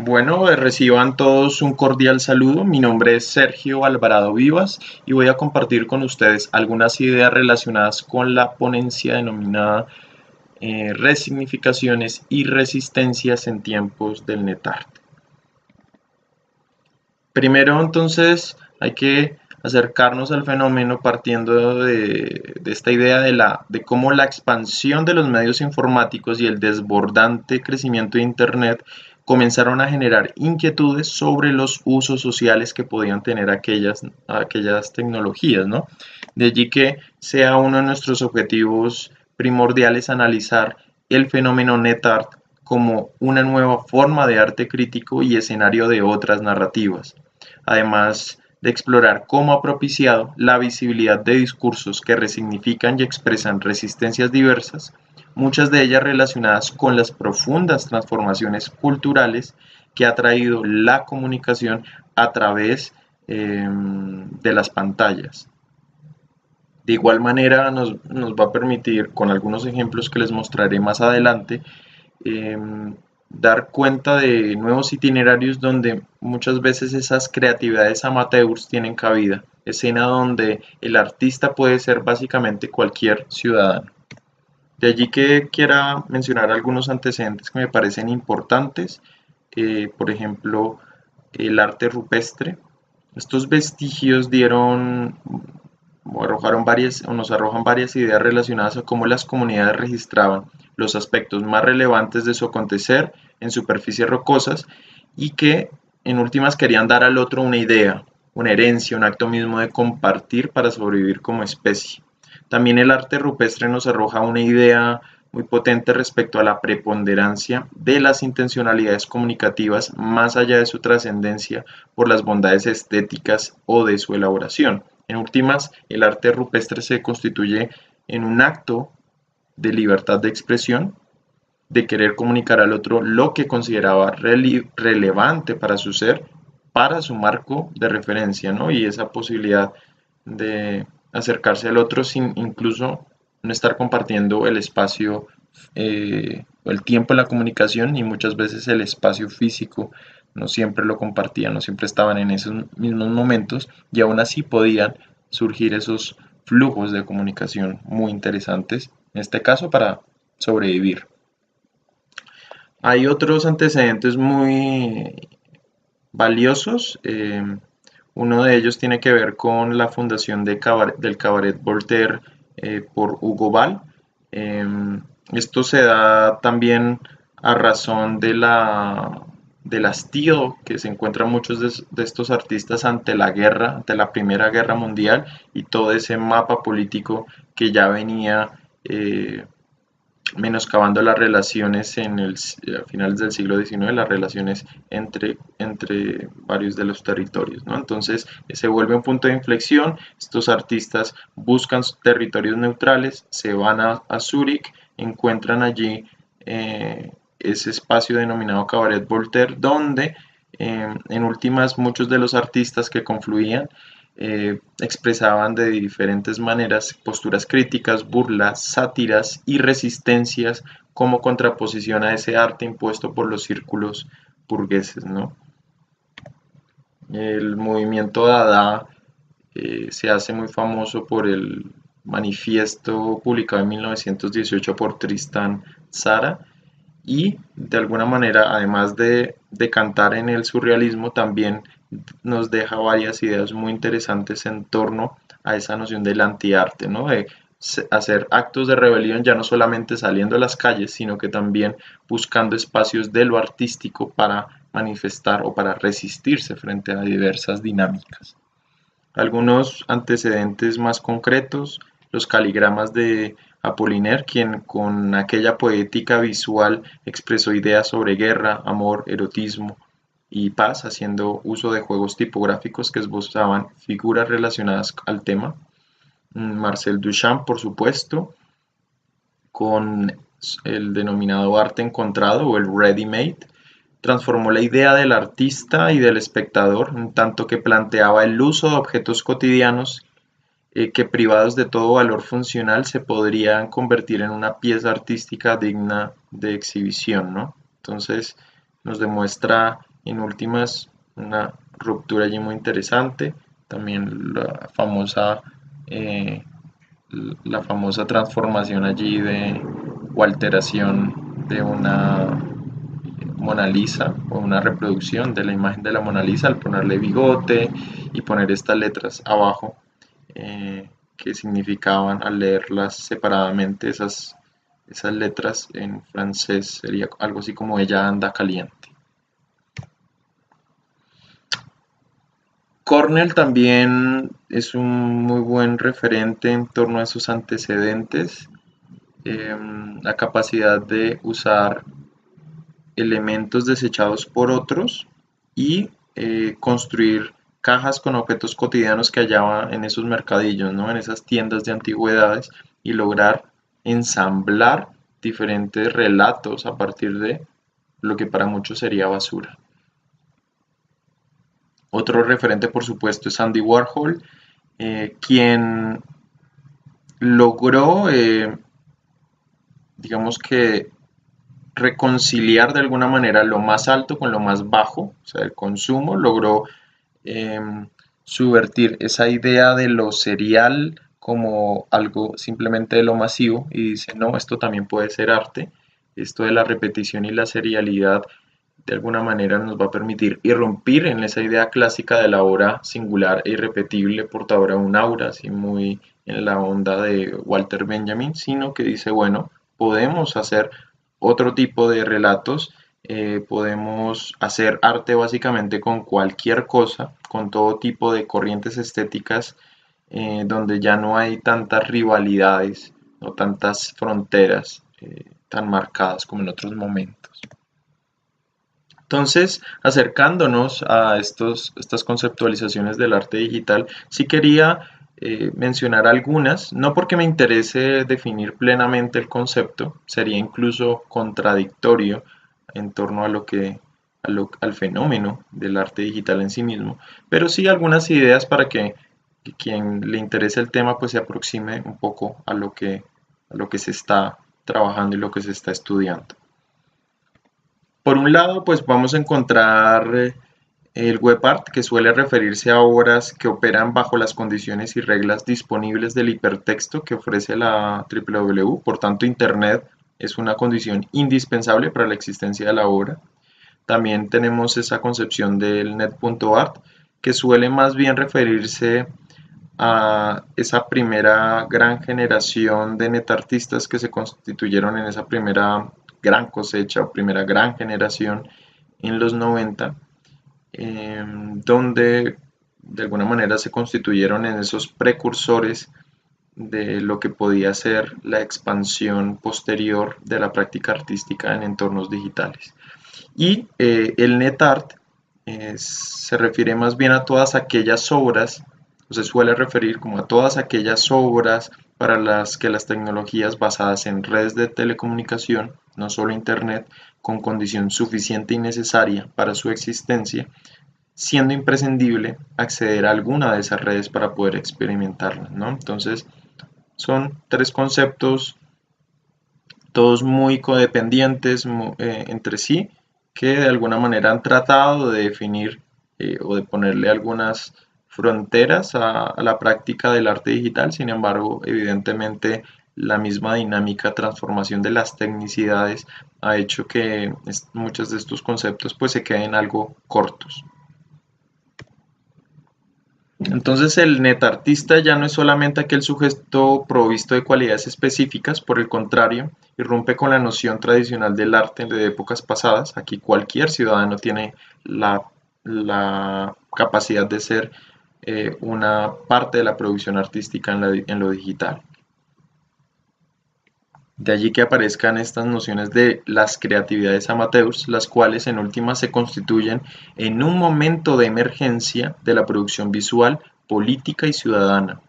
Bueno, reciban todos un cordial saludo. Mi nombre es Sergio Alvarado Vivas y voy a compartir con ustedes algunas ideas relacionadas con la ponencia denominada Resignificaciones y resistencias en tiempos del NetArt. Primero, entonces, hay que acercarnos al fenómeno partiendo de esta idea de cómo la expansión de los medios informáticos y el desbordante crecimiento de Internet comenzaron a generar inquietudes sobre los usos sociales que podían tener aquellas tecnologías, ¿no? De allí que sea uno de nuestros objetivos primordiales analizar el fenómeno NetArt como una nueva forma de arte crítico y escenario de otras narrativas, además de explorar cómo ha propiciado la visibilidad de discursos que resignifican y expresan resistencias diversas, muchas de ellas relacionadas con las profundas transformaciones culturales que ha traído la comunicación a través de las pantallas. De igual manera nos va a permitir, con algunos ejemplos que les mostraré más adelante, eh, dar cuenta de nuevos itinerarios donde muchas veces esas creatividades amateurs tienen cabida, escena donde el artista puede ser básicamente cualquier ciudadano. De allí que quiera mencionar algunos antecedentes que me parecen importantes, por ejemplo, el arte rupestre. Estos vestigios dieron o arrojaron varias, o nos arrojan varias ideas relacionadas a cómo las comunidades registraban los aspectos más relevantes de su acontecer en superficies rocosas y que en últimas querían dar al otro una idea, una herencia, un acto mismo de compartir para sobrevivir como especie. También el arte rupestre nos arroja una idea muy potente respecto a la preponderancia de las intencionalidades comunicativas más allá de su trascendencia por las bondades estéticas o de su elaboración. En últimas, el arte rupestre se constituye en un acto de libertad de expresión, de querer comunicar al otro lo que consideraba relevante para su ser, para su marco de referencia, ¿no? Y esa posibilidad de acercarse al otro sin incluso no estar compartiendo el espacio, el tiempo de la comunicación y muchas veces el espacio físico. No siempre lo compartían, no siempre estaban en esos mismos momentos y aún así podían surgir esos flujos de comunicación muy interesantes, en este caso para sobrevivir. Hay otros antecedentes muy valiosos. Uno de ellos tiene que ver con la fundación del Cabaret Voltaire por Hugo Ball. Eh, Esto se da también a razón del hastío que se encuentran muchos de estos artistas ante la guerra, ante la Primera Guerra Mundial y todo ese mapa político que ya venía menoscabando las relaciones a finales del siglo XIX, las relaciones entre varios de los territorios, ¿no? Entonces se vuelve un punto de inflexión, estos artistas buscan territorios neutrales, se van a Zúrich, encuentran allí ese espacio denominado Cabaret Voltaire, donde en últimas muchos de los artistas que confluían expresaban de diferentes maneras posturas críticas, burlas, sátiras y resistencias como contraposición a ese arte impuesto por los círculos burgueses, ¿no? El movimiento Dada se hace muy famoso por el manifiesto publicado en 1918 por Tristan Tzara y de alguna manera, además de cantar en el surrealismo, también nos deja varias ideas muy interesantes en torno a esa noción del antiarte, ¿no? De hacer actos de rebelión ya no solamente saliendo a las calles, sino que también buscando espacios de lo artístico para manifestar o para resistirse frente a diversas dinámicas. Algunos antecedentes más concretos, los caligramas de Apollinaire, quien con aquella poética visual expresó ideas sobre guerra, amor, erotismo y paz, haciendo uso de juegos tipográficos que esbozaban figuras relacionadas al tema. Marcel Duchamp, por supuesto, con el denominado arte encontrado o el ready-made, transformó la idea del artista y del espectador, en tanto que planteaba el uso de objetos cotidianos que privados de todo valor funcional se podrían convertir en una pieza artística digna de exhibición, ¿no? Entonces nos demuestra en últimas una ruptura allí muy interesante. También eh, la famosa transformación allí o alteración de una Mona Lisa o una reproducción de la imagen de la Mona Lisa al ponerle bigote y poner estas letras abajo que significaban al leerlas separadamente esas letras en francés sería algo así como ella anda caliente. Cornell también es un muy buen referente en torno a sus antecedentes, la capacidad de usar elementos desechados por otros y construir cajas con objetos cotidianos que hallaba en esos mercadillos, ¿no? En esas tiendas de antigüedades y lograr ensamblar diferentes relatos a partir de lo que para muchos sería basura. Otro referente, por supuesto, es Andy Warhol, quien logró, digamos que, reconciliar de alguna manera lo más alto con lo más bajo, o sea, el consumo, logró eh, subvertir esa idea de lo serial como algo simplemente de lo masivo y dice, no, esto también puede ser arte, esto de la repetición y la serialidad de alguna manera nos va a permitir irrumpir en esa idea clásica de la obra singular e irrepetible, portadora de un aura, así muy en la onda de Walter Benjamin, sino que dice, bueno, podemos hacer otro tipo de relatos, podemos hacer arte básicamente con cualquier cosa, con todo tipo de corrientes estéticas, donde ya no hay tantas rivalidades o tantas fronteras tan marcadas como en otros momentos. Entonces, acercándonos a estas conceptualizaciones del arte digital, sí quería mencionar algunas, no porque me interese definir plenamente el concepto, sería incluso contradictorio en torno a al fenómeno del arte digital en sí mismo, pero sí algunas ideas para que quien le interese el tema pues se aproxime un poco a lo que se está trabajando y lo que se está estudiando. Por un lado, pues vamos a encontrar el web art, que suele referirse a obras que operan bajo las condiciones y reglas disponibles del hipertexto que ofrece la WWW. Por tanto, Internet es una condición indispensable para la existencia de la obra. También tenemos esa concepción del net.art, que suele más bien referirse a esa primera gran generación de netartistas que se constituyeron en esa primera gran cosecha o primera gran generación en los 90, donde de alguna manera se constituyeron en esos precursores de lo que podía ser la expansión posterior de la práctica artística en entornos digitales. Y el NetArt se refiere más bien a todas aquellas obras, o se suele referir como a todas aquellas obras para las que las tecnologías basadas en redes de telecomunicación, no solo Internet, con condición suficiente y necesaria para su existencia, siendo imprescindible acceder a alguna de esas redes para poder experimentarlas, ¿no? Entonces, son tres conceptos, todos muy codependientes entre sí, que de alguna manera han tratado de definir o de ponerle algunas fronteras a la práctica del arte digital. Sin embargo, evidentemente la misma dinámica transformación de las tecnicidades ha hecho que muchos de estos conceptos pues se queden algo cortos. Entonces el netartista ya no es solamente aquel sujeto provisto de cualidades específicas, por el contrario, irrumpe con la noción tradicional del arte de épocas pasadas. Aquí cualquier ciudadano tiene la capacidad de ser una parte de la producción artística en lo digital. De allí que aparezcan estas nociones de las creatividades amateurs, las cuales en última se constituyen en un momento de emergencia de la producción visual, política y ciudadana.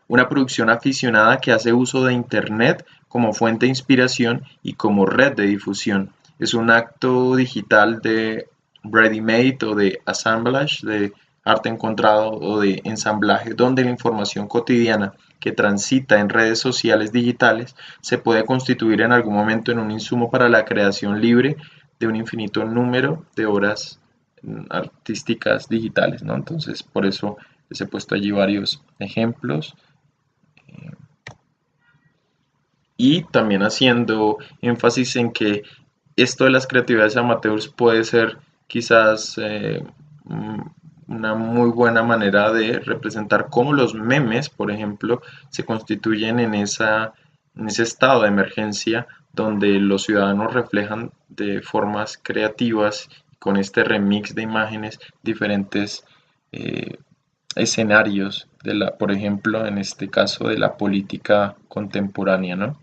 Una producción aficionada que hace uso de Internet como fuente de inspiración y como red de difusión. Es un acto digital de ready-made o de assemblage, de arte encontrado o de ensamblaje, donde la información cotidiana que transita en redes sociales digitales se puede constituir en algún momento en un insumo para la creación libre de un infinito número de obras artísticas digitales, ¿no? Entonces, por eso les he puesto allí varios ejemplos. Y también haciendo énfasis en que esto de las creatividades amateurs puede ser quizás una muy buena manera de representar cómo los memes, por ejemplo, se constituyen en ese estado de emergencia donde los ciudadanos reflejan de formas creativas con este remix de imágenes diferentes eh, escenarios de la, por ejemplo, en este caso de la política contemporánea, ¿no?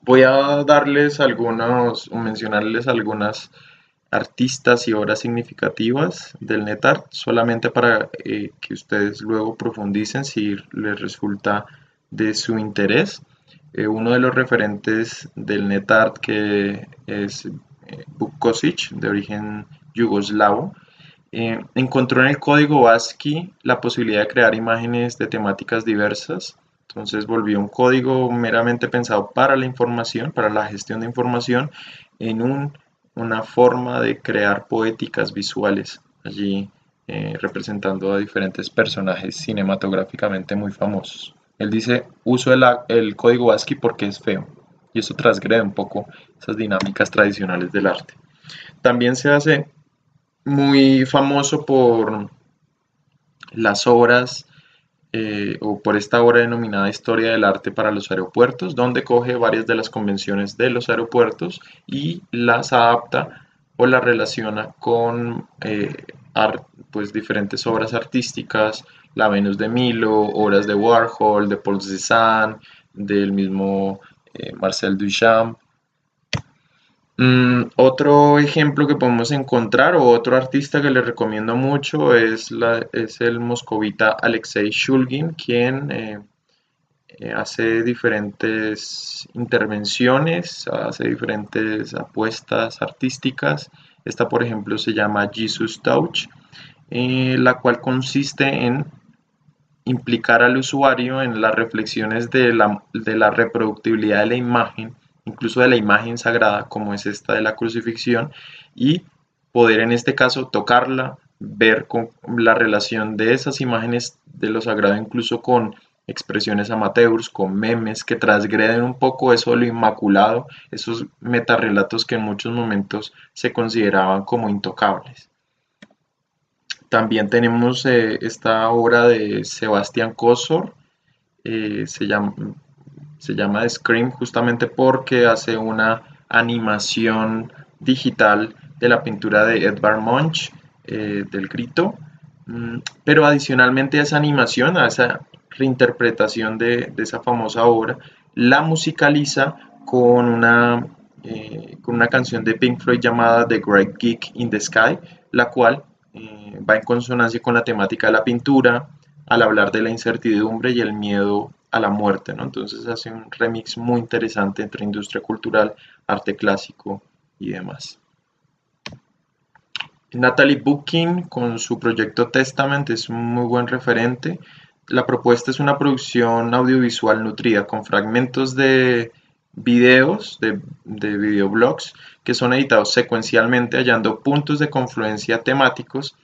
Voy a darles algunos, o mencionarles algunas artistas y obras significativas del NetArt, solamente para que ustedes luego profundicen si les resulta de su interés. Uno de los referentes del NetArt, que es Vuk Kosic, de origen yugoslavo, encontró en el código ASCII la posibilidad de crear imágenes de temáticas diversas. Entonces volvió un código meramente pensado para la información, para la gestión de información, en una forma de crear poéticas visuales, allí representando a diferentes personajes cinematográficamente muy famosos. Él dice, uso el código ASCII porque es feo, y eso transgrede un poco esas dinámicas tradicionales del arte. También se hace muy famoso por las obras o por esta obra denominada Historia del Arte para los Aeropuertos, donde coge varias de las convenciones de los aeropuertos y las adapta o las relaciona con pues diferentes obras artísticas, la Venus de Milo, obras de Warhol, de Paul Cézanne, del mismo Marcel Duchamp. Otro ejemplo que podemos encontrar o otro artista que le recomiendo mucho es el moscovita Alexei Shulgin, quien hace diferentes intervenciones, hace diferentes apuestas artísticas. Esta, por ejemplo, se llama Jesus Touch, la cual consiste en implicar al usuario en las reflexiones de la reproductibilidad de la imagen, incluso de la imagen sagrada, como es esta de la crucifixión, y poder en este caso tocarla, ver con la relación de esas imágenes de lo sagrado, incluso con expresiones amateurs, con memes que transgreden un poco eso de lo inmaculado, esos metarrelatos que en muchos momentos se consideraban como intocables. También tenemos esta obra de Sebastián Kosor, eh, se llama, se llama Scream justamente porque hace una animación digital de la pintura de Edvard Munch, del Grito. Pero adicionalmente a esa animación, a esa reinterpretación de esa famosa obra, la musicaliza con una canción de Pink Floyd llamada The Great Geek in the Sky, la cual va en consonancia con la temática de la pintura, al hablar de la incertidumbre y el miedo a la muerte, ¿no? Entonces hace un remix muy interesante entre industria cultural, arte clásico y demás. Natalie Bookin con su proyecto Testament es un muy buen referente. La propuesta es una producción audiovisual nutrida con fragmentos de videos, de videoblogs, que son editados secuencialmente hallando puntos de confluencia temáticos,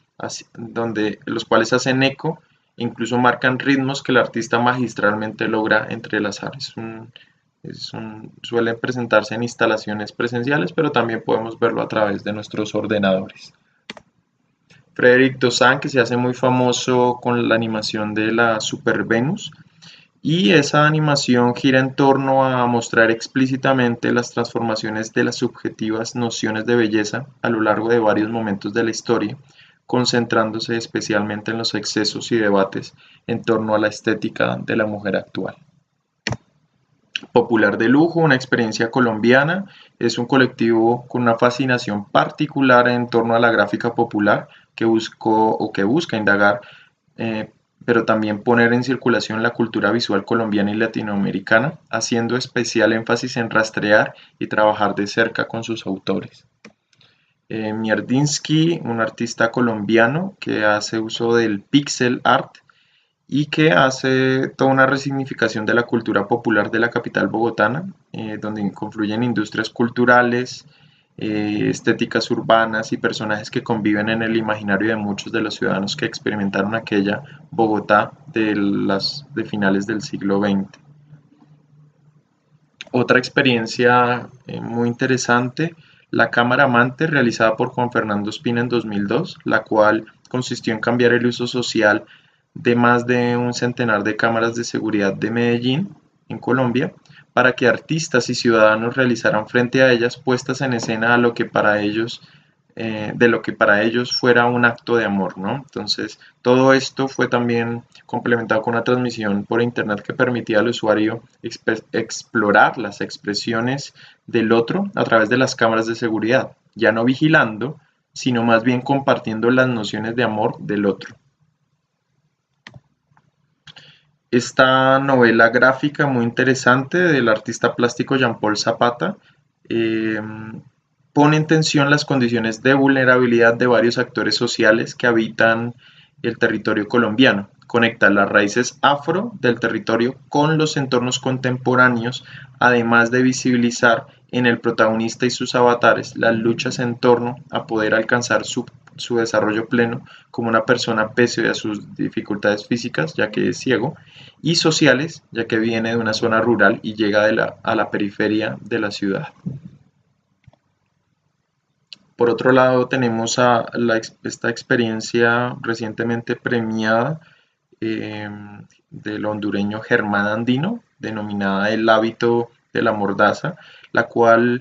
donde los cuales hacen eco e incluso marcan ritmos que el artista magistralmente logra entrelazar. Suele presentarse en instalaciones presenciales, pero también podemos verlo a través de nuestros ordenadores. Frederic Dossan, que se hace muy famoso con la animación de la Super Venus, y esa animación gira en torno a mostrar explícitamente las transformaciones de las subjetivas nociones de belleza a lo largo de varios momentos de la historia, concentrándose especialmente en los excesos y debates en torno a la estética de la mujer actual. Popular de Lujo, una experiencia colombiana, es un colectivo con una fascinación particular en torno a la gráfica popular que buscó o que busca indagar, pero también poner en circulación la cultura visual colombiana y latinoamericana, haciendo especial énfasis en rastrear y trabajar de cerca con sus autores. Mierdinsky, un artista colombiano que hace uso del pixel art y que hace toda una resignificación de la cultura popular de la capital bogotana, donde confluyen industrias culturales, estéticas urbanas y personajes que conviven en el imaginario de muchos de los ciudadanos que experimentaron aquella Bogotá de finales del siglo XX. Otra experiencia muy interesante, la cámara amante realizada por Juan Fernando Espina en 2002, la cual consistió en cambiar el uso social de más de un centenar de cámaras de seguridad de Medellín, en Colombia, para que artistas y ciudadanos realizaran frente a ellas puestas en escena a lo que para ellos de lo que para ellos fuera un acto de amor, ¿no? Entonces, todo esto fue también complementado con una transmisión por internet que permitía al usuario explorar las expresiones del otro a través de las cámaras de seguridad, ya no vigilando, sino más bien compartiendo las nociones de amor del otro. Esta novela gráfica muy interesante del artista plástico Jean-Paul Zapata eh, pone en tensión las condiciones de vulnerabilidad de varios actores sociales que habitan el territorio colombiano. Conecta las raíces afro del territorio con los entornos contemporáneos, además de visibilizar en el protagonista y sus avatares las luchas en torno a poder alcanzar su desarrollo pleno como una persona pese a sus dificultades físicas, ya que es ciego, y sociales, ya que viene de una zona rural y llega a la periferia de la ciudad. Por otro lado, tenemos esta experiencia recientemente premiada eh, del hondureño Germán Andino, denominada El hábito de la mordaza, la cual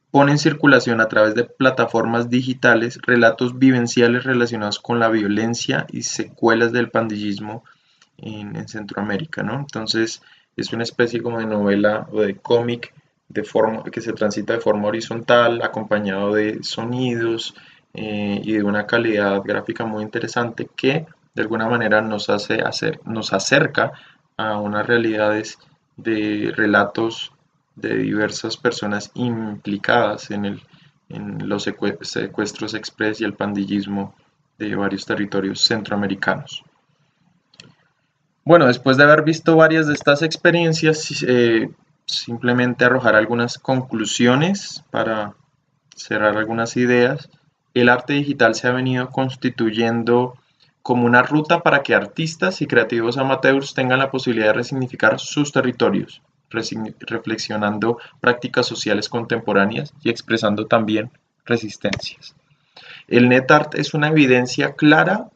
pone en circulación a través de plataformas digitales relatos vivenciales relacionados con la violencia y secuelas del pandillismo en Centroamérica, ¿no? Entonces es una especie como de novela o de cómic que se transita de forma horizontal, acompañado de sonidos y de una calidad gráfica muy interesante que de alguna manera nos acerca a unas realidades de relatos de diversas personas implicadas en los secuestros express y el pandillismo de varios territorios centroamericanos. Bueno, después de haber visto varias de estas experiencias, simplemente arrojar algunas conclusiones para cerrar algunas ideas. El arte digital se ha venido constituyendo como una ruta para que artistas y creativos amateurs tengan la posibilidad de resignificar sus territorios, reflexionando prácticas sociales contemporáneas y expresando también resistencias. El NetArt es una evidencia clara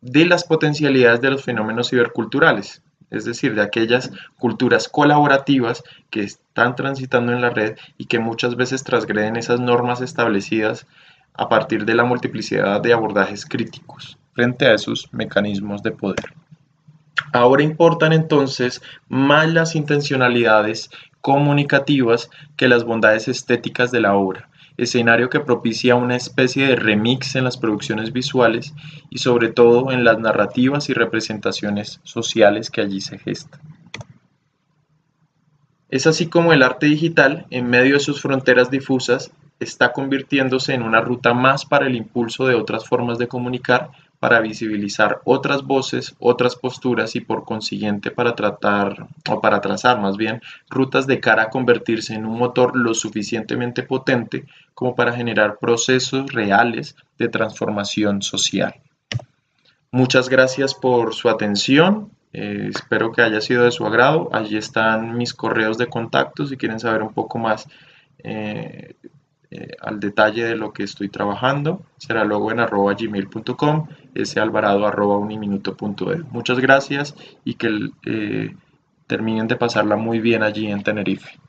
de las potencialidades de los fenómenos ciberculturales, es decir, de aquellas culturas colaborativas que están transitando en la red y que muchas veces transgreden esas normas establecidas a partir de la multiplicidad de abordajes críticos frente a esos mecanismos de poder. Ahora importan entonces más las intencionalidades comunicativas que las bondades estéticas de la obra, escenario que propicia una especie de remix en las producciones visuales y sobre todo en las narrativas y representaciones sociales que allí se gestan. Es así como el arte digital, en medio de sus fronteras difusas, está convirtiéndose en una ruta más para el impulso de otras formas de comunicar, para visibilizar otras voces, otras posturas y por consiguiente para tratar, o para trazar más bien, rutas de cara a convertirse en un motor lo suficientemente potente como para generar procesos reales de transformación social. Muchas gracias por su atención. Espero que haya sido de su agrado. Allí están mis correos de contacto si quieren saber un poco más al detalle de lo que estoy trabajando. Será luego en @gmail.com, salvarado@uniminuto.edu. Muchas gracias y que terminen de pasarla muy bien allí en Tenerife.